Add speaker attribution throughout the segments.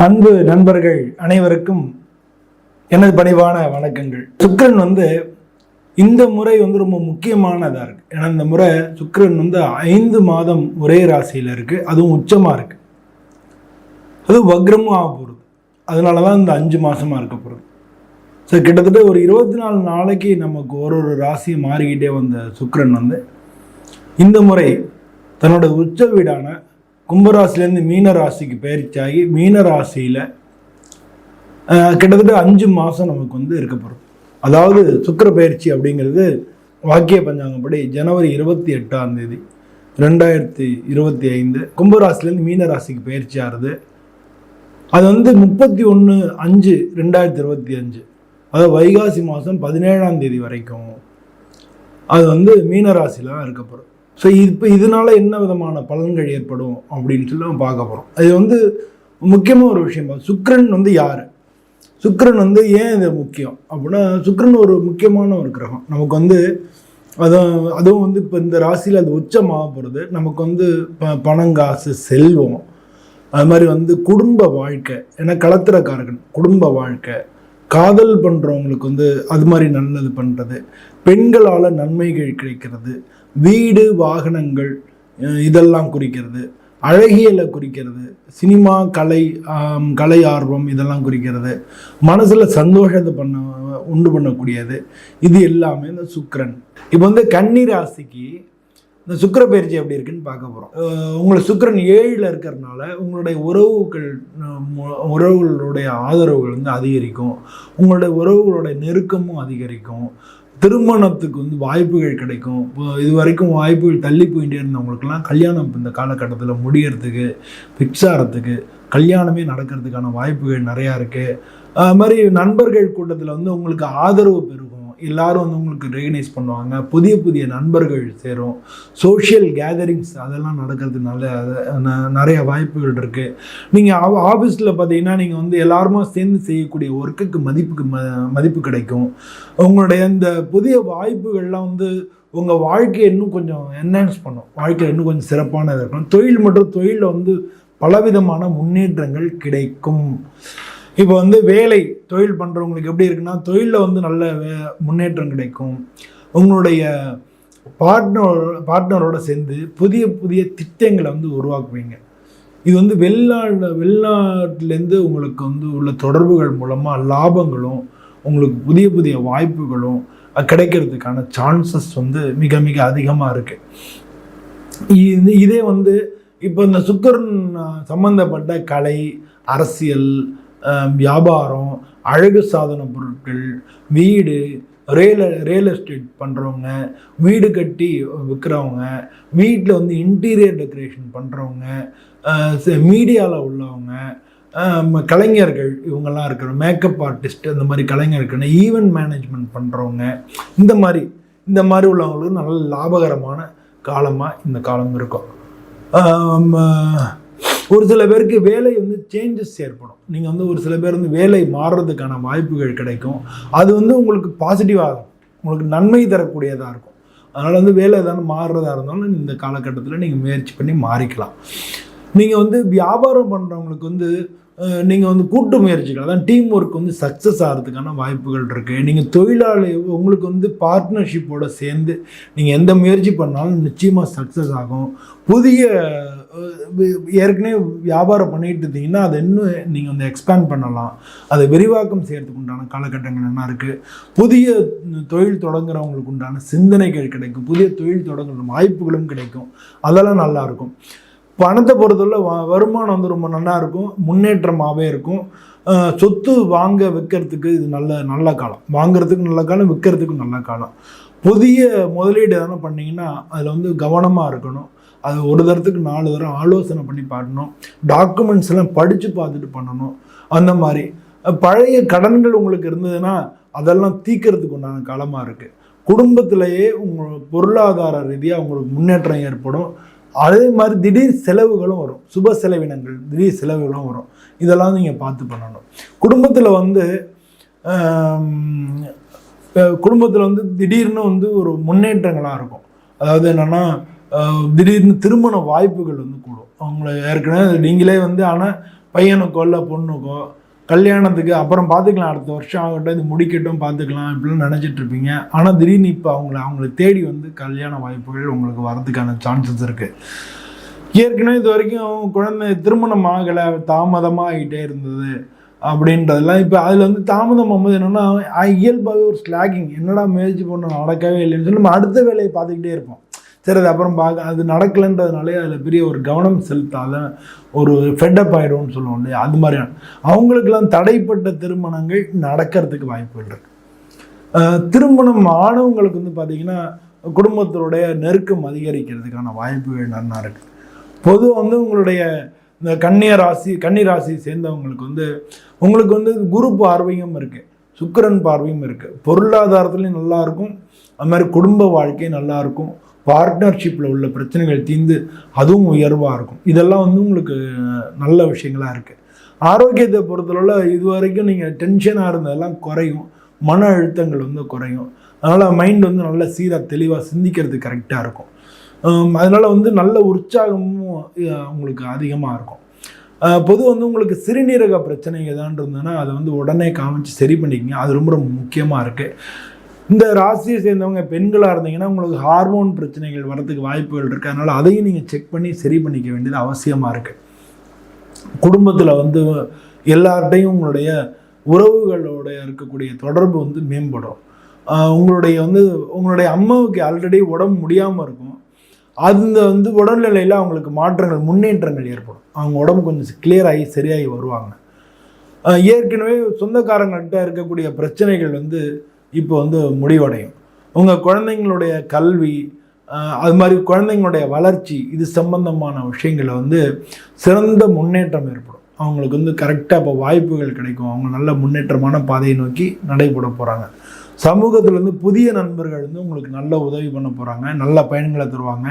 Speaker 1: அன்பு நண்பர்கள் அனைவருக்கும் எனது பணிவான வணக்கங்கள். சுக்கிரன் இந்த முறை ரொம்ப முக்கியமானதாக இருக்குது. ஏன்னா இந்த முறை சுக்கிரன் 5 மாதம் ஒரே ராசியில் இருக்குது, அதுவும் உச்சமாக இருக்குது, அதுவும் வக்ரமும் ஆக போகிறது. அதனால தான் இந்த 5 மாதமாக இருக்க போகிறது. ஸோ கிட்டத்தட்ட ஒரு 24 நாளைக்கு நமக்கு ஒரு ராசி மாறிக்கிட்டே வந்த சுக்கிரன் இந்த முறை தன்னோட உச்ச வீடான கும்பராசிலேருந்து மீன ராசிக்கு பயிற்சியாகி மீன ராசியில் கிட்டத்தட்ட 5 மாதம் நமக்கு இருக்க போகிறது. அதாவது சுக்கிர பயிற்சி அப்படிங்கிறது வாக்கிய பஞ்சாங்கப்படி ஜனவரி 28 2025 கும்பராசிலேருந்து மீன ராசிக்கு பயிற்சி ஆகுது. அது 31/5/2025, அதாவது வைகாசி மாதம் 17 வரைக்கும் அது மீன ராசியில் தான் இருக்க போகிறது. ஸோ இப்போ இதனால என்ன விதமான பலன்கள் ஏற்படும் அப்படின்னு சொல்லி நம்ம பார்க்க போகிறோம். அது முக்கியமாக ஒரு விஷயம். சுக்கிரன் யார், சுக்கிரன் ஏன் இது முக்கியம் அப்படின்னா, சுக்கிரன் ஒரு முக்கியமான ஒரு கிரகம். நமக்கு அதுவும் இப்போ இந்த ராசியில் அது உச்சமாக போகிறது. நமக்கு பணங்காசு செல்வம், அது மாதிரி குடும்ப வாழ்க்கை, ஏன்னா களத்திரக்காரகன், குடும்ப வாழ்க்கை, காதல் பண்ணுறவங்களுக்கு அது மாதிரி நல்லது பண்ணுறது, பெண்களால் நன்மைகள் கிடைக்கிறது, வீடு வாகனங்கள் இதெல்லாம் குறிக்கிறது, அழகியலை குறிக்கிறது, சினிமா கலை ஆர்வம் இதெல்லாம் குறிக்கிறது, மனசில் சந்தோஷத்தை உண்டு பண்ணக்கூடியது. இது எல்லாமே இந்த சுக்கிரன். இப்போ கன்னி ராசிக்கு இந்த சுக்கிர பயிற்சி எப்படி இருக்குன்னு பார்க்க போகிறோம். உங்களுக்கு சுக்கிரன் 7ல் இருக்கிறதுனால உங்களுடைய உறவுகளுடைய ஆதரவுகள் அதிகரிக்கும், உங்களுடைய உறவுகளுடைய நெருக்கமும் அதிகரிக்கும், திருமணத்துக்கு வாய்ப்புகள் கிடைக்கும். இது வரைக்கும் வாய்ப்புகள் தள்ளி போயிட்டே இருந்தவங்களுக்கெல்லாம் கல்யாணம் இந்த காலகட்டத்தில் முடியறதுக்கு, ஃபிக்ஸ் ஆகிறதுக்கு, கல்யாணமே நடக்கிறதுக்கான வாய்ப்புகள் நிறையா இருக்குது. அது மாதிரி நண்பர்கள் கூட்டத்தில் உங்களுக்கு ஆதரவு பெருகும், எல்லாரும் உங்களுக்கு ரெகனைஸ் பண்ணுவாங்க, புதிய புதிய நண்பர்கள் சேரும், சோஷியல் கேதரிங்ஸ் அதெல்லாம் நடக்கிறதுனால நிறைய வாய்ப்புகள் இருக்குது. நீங்கள் ஆஃபீஸில் பார்த்தீங்கன்னா நீங்கள் எல்லாருமா சேர்ந்து செய்யக்கூடிய ஒர்க்குக்கு மதிப்பு கிடைக்கும். உங்களுடைய இந்த புதிய வாய்ப்புகள்லாம் உங்கள் வாழ்க்கையை இன்னும் கொஞ்சம் என்ஹான்ஸ் பண்ணும், வாழ்க்கையில் இன்னும் கொஞ்சம் சிறப்பானதாக இருக்கணும். தொழில் மற்றும் தொழிலில் பலவிதமான முன்னேற்றங்கள் கிடைக்கும். இப்போ வேலை தொழில் பண்ணுறவங்களுக்கு எப்படி இருக்குன்னா, தொழிலில் நல்ல முன்னேற்றம் கிடைக்கும். உங்களுடைய பார்ட்னரோட சேர்ந்து புதிய புதிய திட்டங்களை உருவாக்குவீங்க. இது வெளிநாட்டிலேருந்து உங்களுக்கு உள்ள தொடர்புகள் மூலமாக லாபங்களும் உங்களுக்கு புதிய புதிய வாய்ப்புகளும் கிடைக்கிறதுக்கான சான்சஸ் மிக மிக அதிகமாக இருக்குது. இதே இப்போ இந்த சுக்கிரன் சம்பந்தப்பட்ட கலை, அரசியல், வியாபாரம், அழகு சாதன பொருட்கள், வீடு, ரியல் எஸ்டேட் பண்ணுறவங்க, வீடு கட்டி விற்கிறவங்க, வீட்டில் இன்டீரியர் டெக்கரேஷன் பண்ணுறவங்க, மீடியாவில் உள்ளவங்க, கலைஞர்கள், இவங்கெல்லாம் இருக்கிற மேக்கப் ஆர்டிஸ்ட், அந்த மாதிரி கலைஞர்கள், ஈவெண்ட் மேனேஜ்மெண்ட் பண்ணுறவங்க, இந்த மாதிரி உள்ளவங்களுக்கு நல்ல லாபகரமான காலமாக இந்த காலம் இருக்கும். ஒரு சில பேருக்கு வேலை சேஞ்சஸ் ஏற்படும். நீங்கள் ஒரு சில பேர் வேலை மாறுறதுக்கான வாய்ப்புகள் கிடைக்கும். அது உங்களுக்கு பாசிட்டிவாக, உங்களுக்கு நன்மை தரக்கூடியதாக இருக்கும். அதனால் வேலை ஏதாவது மாறுறதா இருந்தாலும் இந்த காலகட்டத்தில் நீங்கள் முயற்சி பண்ணி மாறிக்கலாம். நீங்கள் வியாபாரம் பண்ணுறவங்களுக்கு நீங்கள் கூட்டு முயற்சிகள், அதான் டீம் ஒர்க் சக்ஸஸ் ஆகிறதுக்கான வாய்ப்புகள் இருக்குது. நீங்கள் தொழிலாளி, உங்களுக்கு பார்ட்னர்ஷிப்போடு சேர்ந்து நீங்கள் எந்த முயற்சி பண்ணாலும் நிச்சயமாக சக்ஸஸ் ஆகும். புதிய ஏற்கனவே வியாபாரம் பண்ணிட்டு இருந்தீங்கன்னா அதை இன்னும் நீங்கள் எக்ஸ்பேண்ட் பண்ணலாம், அதை விரிவாக்கம் செய்கிறதுக்கு உண்டான காலகட்டங்கள் என்ன இருக்குது. புதிய தொழில் தொடங்குறவங்களுக்கு உண்டான சிந்தனைகள் கிடைக்கும், புதிய தொழில் தொடங்குற வாய்ப்புகளும் கிடைக்கும். அதெல்லாம் நல்லாயிருக்கும். பணத்தை பொறுத்தவரை வருமானம் ரொம்ப நல்லா இருக்கும், முன்னேற்றமாகவே இருக்கும். சொத்து வாங்க விற்கிறதுக்கு இது நல்ல காலம், வாங்குறதுக்கு நல்ல காலம், விற்கிறதுக்கு நல்ல காலம். புதிய முதலீடு எதனா பண்ணிங்கன்னா அதில் கவனமாக இருக்கணும். அது ஒரு தரத்துக்கு 4 தரம் ஆலோசனை பண்ணி பார்க்கணும், டாக்குமெண்ட்ஸ் எல்லாம் படித்து பார்த்துட்டு பண்ணணும். அந்த மாதிரி பழைய கடன்கள் உங்களுக்கு இருந்ததுன்னா அதெல்லாம் தீர்க்கறதுக்கு உண்டான காலமாக இருக்குது. குடும்பத்திலேயே உங்கள் பொருளாதார ரீதியாக உங்களுக்கு முன்னேற்றம் ஏற்படும். அதே மாதிரி திடீர் செலவுகளும் வரும், சுப செலவினங்கள், திடீர் செலவுகளும் வரும். இதெல்லாம் நீங்கள் பார்த்து பண்ணணும். குடும்பத்தில் திடீர்னு ஒரு முன்னேற்றங்களாக இருக்கும். அதாவது என்னென்னா, திடீர்னு திருமண வாய்ப்புகள் கூடும். அவங்கள ஏற்கனவே நீங்களே ஆனால் பையனுக்கோ இல்லை பொண்ணுக்கோ கல்யாணத்துக்கு அப்புறம் பார்த்துக்கலாம், அடுத்த வருஷம் ஆகட்டும், இது முடிக்கட்டும் பார்த்துக்கலாம் இப்படிலாம் நினச்சிட்டு இருப்பீங்க. ஆனால் திடீர்னு இப்போ அவங்களை தேடி வந்து கல்யாண வாய்ப்புகள் உங்களுக்கு வரதுக்கான சான்சஸ் இருக்குது. ஏற்கனவே இது வரைக்கும் குழந்தை திருமணம் ஆகலை, தாமதமாக ஆகிட்டே இருந்தது அப்படின்றதெல்லாம் இப்போ அதில் வந்து தாமதம் ஆகும்போது என்னென்னா இயல்பாகவே ஒரு ஸ்லாகிங், என்னடா முயற்சி பண்ண நடக்கவே இல்லைன்னு சொல்லி நம்ம அடுத்த வேலையை பார்த்துக்கிட்டே இருப்போம். சரி அது அப்புறம் அது நடக்கலைன்றதுனாலே அதில் பெரிய ஒரு கவனம் செலுத்தாத ஒரு ஃபெட்டப் ஆகிடும்னு சொல்லுவோம் இல்லையா, அது மாதிரியான அவங்களுக்கெல்லாம் தடைப்பட்ட திருமணங்கள் நடக்கிறதுக்கு வாய்ப்புகள் இருக்குது. திருமணம் ஆனவங்களுக்கு வந்து பார்த்திங்கன்னா குடும்பத்தினுடைய நெருக்கம் அதிகரிக்கிறதுக்கான வாய்ப்புகள் நல்லா இருக்குது. பொதுவாக வந்து உங்களுடைய இந்த கன்னி ராசி சேர்ந்தவங்களுக்கு வந்து உங்களுக்கு வந்து குரு பார்வையும் இருக்குது, சுக்கிரன் பார்வையும் இருக்குது, பொருளாதாரத்துலேயும் நல்லாயிருக்கும், அது மாதிரி குடும்ப வாழ்க்கை நல்லாயிருக்கும், பார்ட்னர்ஷிப்பில் உள்ள பிரச்சனைகள் தீர்ந்து அதுவும் உயர்வாக இருக்கும். இதெல்லாம் வந்து உங்களுக்கு நல்ல விஷயங்களாக இருக்குது. ஆரோக்கியத்தை பொறுத்தளவில் இது வரைக்கும் நீங்கள் டென்ஷனாக இருந்ததெல்லாம் குறையும், மன அழுத்தங்கள் வந்து குறையும். அதனால் மைண்ட் வந்து நல்ல சீராக தெளிவாக சிந்திக்கிறது கரெக்டாக இருக்கும். அதனால் வந்து நல்ல உற்சாகமும் உங்களுக்கு அதிகமாக இருக்கும். பொதுவாக வந்து உங்களுக்கு சிறுநீரக பிரச்சனை ஏதான்னு இருந்ததுன்னா அதை வந்து உடனே காமிச்சு சரி பண்ணிக்கங்க, அது ரொம்ப ரொம்ப முக்கியமாக இருக்குது. இந்த ராசியை சேர்ந்தவங்க பெண்களாக இருந்தீங்கன்னா உங்களுக்கு ஹார்மோன் பிரச்சனைகள் வரதுக்கு வாய்ப்புகள் இருக்குது. அதனால் அதையும் நீங்கள் செக் பண்ணி சரி பண்ணிக்க வேண்டியது அவசியமாக இருக்குது. குடும்பத்தில் வந்து எல்லார்ட்டையும் உங்களுடைய உறவுகளோட இருக்கக்கூடிய தொடர்பு வந்து மேம்படும். உங்களுடைய அம்மாவுக்கு ஆல்ரெடி உடம்பு முடியாமல் இருக்கும், அந்த வந்து உடல்நிலையில் அவங்களுக்கு மாற்றங்கள் முன்னேற்றங்கள் ஏற்படும், அவங்க உடம்பு கொஞ்சம் கிளியர் ஆகி சரியாகி வருவாங்க. ஏற்கனவே சொந்தக்காரங்கள்கிட்ட இருக்கக்கூடிய பிரச்சனைகள் வந்து இப்போ வந்து முடிவடையும். உங்கள் குழந்தைங்களுடைய கல்வி, அது மாதிரி குழந்தைங்களுடைய வளர்ச்சி, இது சம்பந்தமான விஷயங்களில் வந்து சிறந்த முன்னேற்றம் ஏற்படும். அவங்களுக்கு வந்து கரெக்டாக இப்போ வாய்ப்புகள் கிடைக்கும், அவங்க நல்ல முன்னேற்றமான பாதையை நோக்கி நடைபெற போகிறாங்க. சமூகத்தில் வந்து புதிய நண்பர்கள் வந்து உங்களுக்கு நல்ல உதவி பண்ண போகிறாங்க, நல்ல பயன்களை தருவாங்க.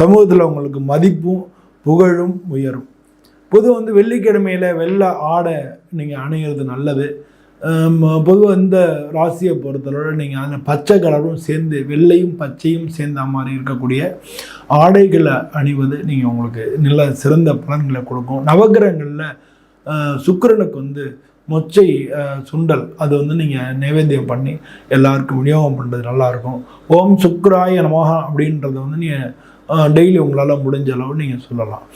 Speaker 1: சமூகத்தில் உங்களுக்கு மதிப்பும் புகழும் உயரும். பொதுவாக வந்து வெள்ளிக்கிழமையில் வெள்ளை ஆடை நீங்கள் அணிகிறது நல்லது. பொதுவாக இந்த ராசியை பொறுத்தளவு நீங்கள் அதில் பச்சை கலரும் சேர்ந்து வெள்ளையும் பச்சையும் சேர்ந்த மாதிரி இருக்கக்கூடிய ஆடைகளை அணிவது நீங்கள் உங்களுக்கு நல்ல சிறந்த பலன்களை கொடுக்கும். நவகிரகங்களில் சுக்கிரனுக்கு வந்து மொச்சை சுண்டல் அது வந்து நீங்கள் நைவேத்தியம் பண்ணி எல்லாருக்கும் விநியோகம் பண்ணுறது நல்லாயிருக்கும். ஓம் சுக்ராய நமஹ அப்படின்றத வந்து நீங்கள் டெய்லி உங்களால் முடிஞ்ச அளவு நீங்கள் சொல்லலாம்.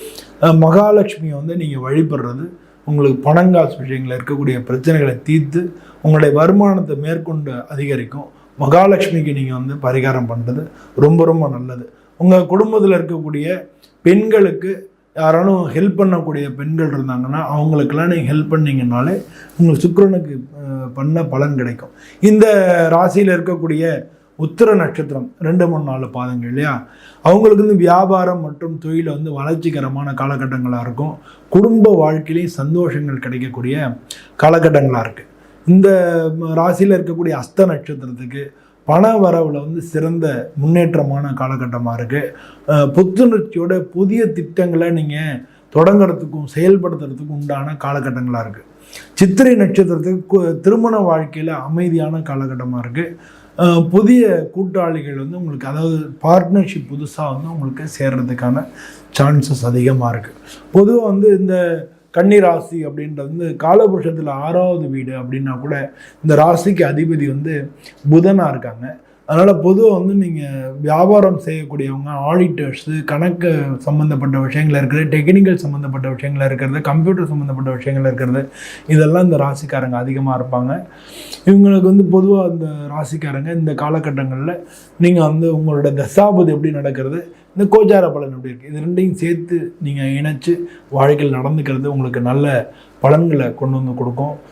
Speaker 1: மகாலட்சுமியை வந்து நீங்கள் வழிபடுறது உங்களுக்கு பணங்காசு விஷயங்களில் இருக்கக்கூடிய பிரச்சனைகளை தீர்த்து உங்களுடைய வருமானத்தை மேற்கொண்டு அதிகரிக்கும். மகாலட்சுமிக்கு நீங்கள் வந்து பரிகாரம் பண்ணுறது ரொம்ப ரொம்ப நல்லது. உங்கள் குடும்பத்தில் இருக்கக்கூடிய பெண்களுக்கு யாராலும் ஹெல்ப் பண்ணக்கூடிய பெண்கள் இருந்தாங்கன்னா அவங்களுக்கெல்லாம் நீங்கள் ஹெல்ப் பண்ணிங்கனாலே உங்களுக்கு சுக்கிரனுக்கு பண்ண பலன் கிடைக்கும். இந்த ராசியில் இருக்கக்கூடிய உத்திர நட்சத்திரம் 2, 3, 4 பாதங்கள் இல்லையா, அவங்களுக்கு வந்து வியாபாரம் மற்றும் தொழிலை வந்து வளர்ச்சிகரமான காலகட்டங்களாக இருக்கும். குடும்ப வாழ்க்கையிலையும் சந்தோஷங்கள் கிடைக்கக்கூடிய காலகட்டங்களாக இருக்குது. இந்த ராசியில் இருக்கக்கூடிய அஸ்த நட்சத்திரத்துக்கு பண வரவில் வந்து சிறந்த முன்னேற்றமான காலகட்டமாக இருக்குது. புத்துணர்ச்சியோட புதிய திட்டங்களை நீங்கள் தொடங்கிறதுக்கும் செயல்படுத்துறதுக்கும் உண்டான காலகட்டங்களாக இருக்குது. சித்திரை நட்சத்திரத்துக்கு திருமண வாழ்க்கையில் அமைதியான காலகட்டமாக இருக்குது. புதிய கூட்டாளிகள் வந்து உங்களுக்கு, அதாவது பார்ட்னர்ஷிப் புதுசாக வந்து உங்களுக்கு சேர்றதுக்கான சான்சஸ் அதிகமாக இருக்குது. பொதுவாக வந்து இந்த கன்னி ராசி அப்படின்றது வந்து காலபுருஷத்தில் 6வது வீடு அப்படின்னா கூட இந்த ராசிக்கு அதிபதி வந்து புதனாக இருக்காங்க. அதனால் பொதுவாக வந்து நீங்கள் வியாபாரம் செய்யக்கூடியவங்க, ஆடிட்டர்ஸு, கணக்கு சம்மந்தப்பட்ட விஷயங்கள் இருக்கிறது, டெக்னிக்கல் சம்மந்தப்பட்ட விஷயங்கள் இருக்கிறது, கம்ப்யூட்டர் சம்மந்தப்பட்ட விஷயங்கள் இருக்கிறது, இதெல்லாம் இந்த ராசிக்காரங்க அதிகமாக இருப்பாங்க. இவங்களுக்கு வந்து பொதுவாக இந்த ராசிக்காரங்க இந்த காலகட்டங்களில் நீங்கள் வந்து உங்களோட தசாபதி எப்படி நடக்கிறது, இந்த கோச்சார பலன் எப்படி இருக்குது, இது ரெண்டையும் சேர்த்து நீங்கள் இணைச்சி வாழ்க்கையில் நடந்துக்கிறது உங்களுக்கு நல்ல பலன்களை கொண்டு வந்து கொடுக்கும்.